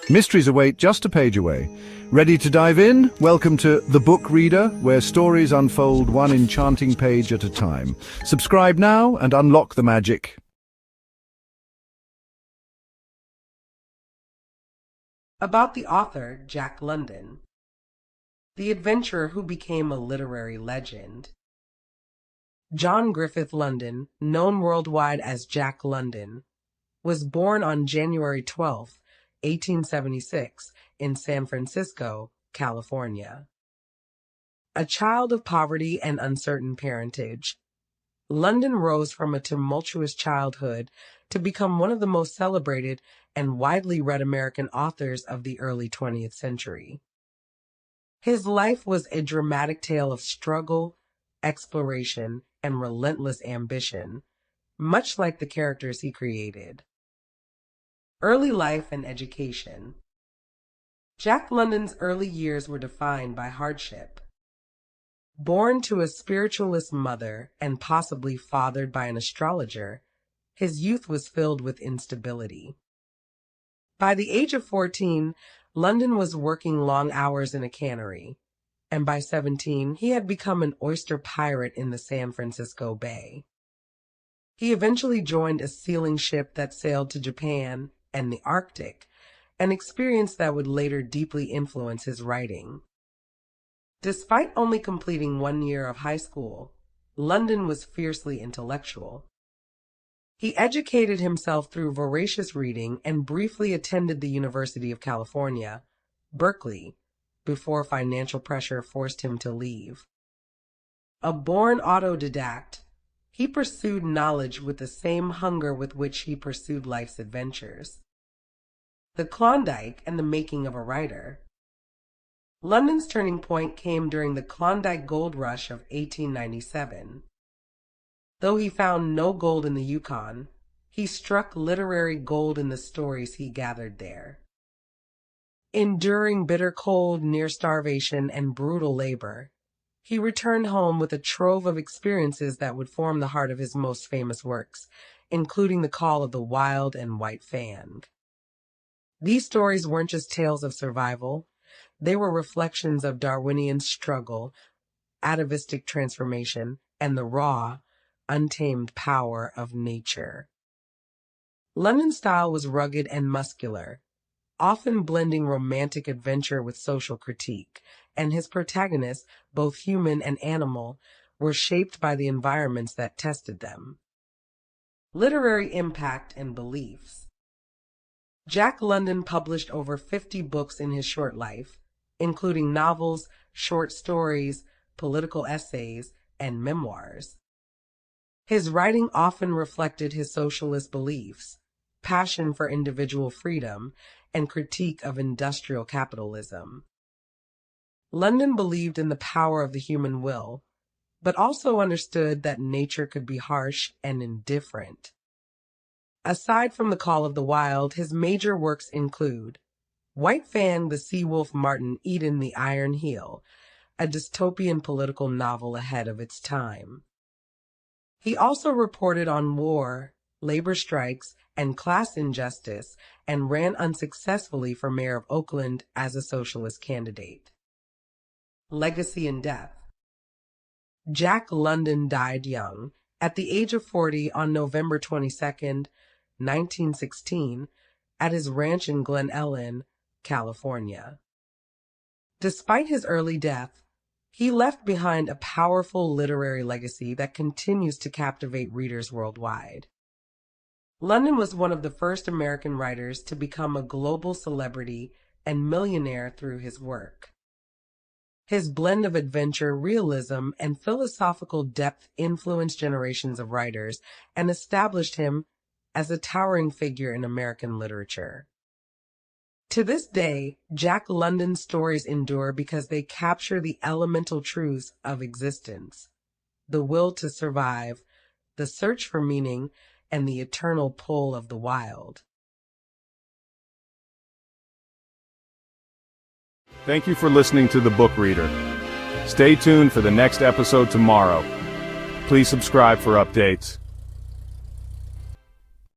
Mysteries await just a page away. Ready to dive in? Welcome to The Book Reader, where stories unfold one enchanting page at a time. Subscribe now and unlock the magic. About the author Jack London, the adventurer who became a literary legend. John Griffith London, known worldwide as Jack London, was born on January 12, 1876, in San Francisco, California. A child of poverty and uncertain parentage, London rose from a tumultuous childhood to become one of the most celebrated and widely read American authors of the early 20th century. His life was a dramatic tale of struggle, exploration, and relentless ambition, much like the characters he created. Early life and education. Jack London's early years were defined by hardship. Born to a spiritualist mother and possibly fathered by an astrologer, his youth was filled with instability. By the age of 14, London was working long hours in a cannery, and by 17, he had become an oyster pirate in the San Francisco Bay. He eventually joined a sealing ship that sailed to Japan and the Arctic, an experience that would later deeply influence his writing. Despite only completing 1 year of high school, London was fiercely intellectual. He educated himself through voracious reading and briefly attended the University of California, Berkeley, before financial pressure forced him to leave. A born autodidact, he pursued knowledge with the same hunger with which he pursued life's adventures. The Klondike and the making of a writer. London's turning point came during the Klondike gold rush of 1897. Though he found no gold in the Yukon, he struck literary gold in the stories he gathered there. Enduring bitter cold, near starvation, and brutal labor, he returned home with a trove of experiences that would form the heart of his most famous works, including The Call of the Wild and White Fang. These stories weren't just tales of survival, they were reflections of Darwinian struggle, atavistic transformation, and the raw, untamed power of nature. London's style was rugged and muscular, often blending romantic adventure with social critique, and his protagonists, both human and animal, were shaped by the environments that tested them. Literary impact and beliefs. Jack London published over 50 books in his short life, including novels, short stories, political essays, and memoirs. His writing often reflected his socialist beliefs, passion for individual freedom, and critique of industrial capitalism. London believed in the power of the human will, but also understood that nature could be harsh and indifferent. Aside from The Call of the Wild, his major works include White Fang, the Seawolf Martin, Eden the Iron Heel, a dystopian political novel ahead of its time. He also reported on war, labor strikes, and class injustice, and ran unsuccessfully for mayor of Oakland as a socialist candidate. Legacy and death. Jack London died young, at the age of 40 on November 22, 1916, at his ranch in Glen Ellen, California. Despite his early death, he left behind a powerful literary legacy that continues to captivate readers worldwide. London was one of the first American writers to become a global celebrity and millionaire through his work. His blend of adventure, realism, and philosophical depth influenced generations of writers and established him as a towering figure in American literature. To this day, Jack London's stories endure because they capture the elemental truths of existence, the will to survive, the search for meaning, and the eternal pull of the wild. Thank you for listening to The Book Reader. Stay tuned for the next episode tomorrow. Please subscribe for updates.